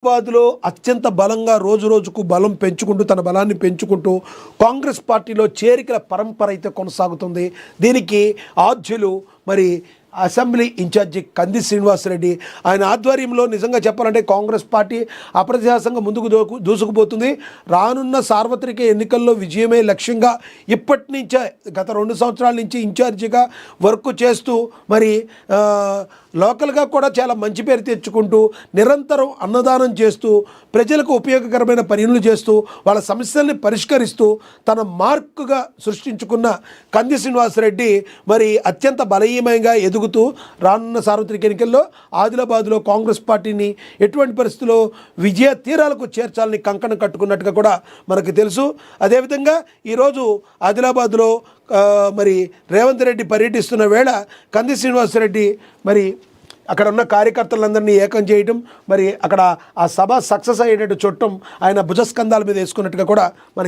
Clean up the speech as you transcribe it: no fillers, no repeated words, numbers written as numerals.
హైదరాబాద్లో అత్యంత బలంగా రోజు రోజుకు బలం పెంచుకుంటూ తన బలాన్ని పెంచుకుంటూ కాంగ్రెస్ పార్టీలో చేరికల పరంపర అయితే కొనసాగుతుంది. దీనికి ఆద్యులు మరి అసెంబ్లీ ఇన్ఛార్జి కంది శ్రీనివాసరెడ్డి ఆయన ఆధ్వర్యంలో నిజంగా చెప్పాలంటే కాంగ్రెస్ పార్టీ అప్రతిహాసంగా ముందుకు దూసుకుపోతుంది. రానున్న సార్వత్రిక ఎన్నికల్లో విజయమే లక్ష్యంగా ఇప్పటి నుంచే గత 2 సంవత్సరాల నుంచి ఇన్ఛార్జిగా వర్క్ చేస్తూ మరి లోకల్గా కూడా చాలా మంచి పేరు తెచ్చుకుంటూ నిరంతరం అన్నదానం చేస్తూ ప్రజలకు ఉపయోగకరమైన పనులు చేస్తూ వాళ్ళ సమస్యల్ని పరిష్కరిస్తూ తన మార్కుగా సృష్టించుకున్న కంది శ్రీనివాసరెడ్డి మరి అత్యంత బలీయమంగా ఎదుగుతూ రానున్న సార్వత్రిక ఎన్నికల్లో ఆదిలాబాద్లో కాంగ్రెస్ పార్టీని ఎటువంటి పరిస్థితుల్లో విజయ తీరాలకు చేర్చాలని కంకణం కట్టుకున్నట్టుగా కూడా మనకు తెలుసు. అదేవిధంగా ఈరోజు ఆదిలాబాద్లో మరి రేవంత్ రెడ్డి పర్యటిస్తున్న వేళ కంది శ్రీనివాసరెడ్డి మరి అక్కడ ఉన్న కార్యకర్తలందరినీ ఏకం చేయడం మరి అక్కడ ఆ సభ సక్సెస్ అయ్యేటట్టు చుట్టం ఆయన భుజస్కంధాల మీద వేసుకున్నట్టుగా కూడా మనకి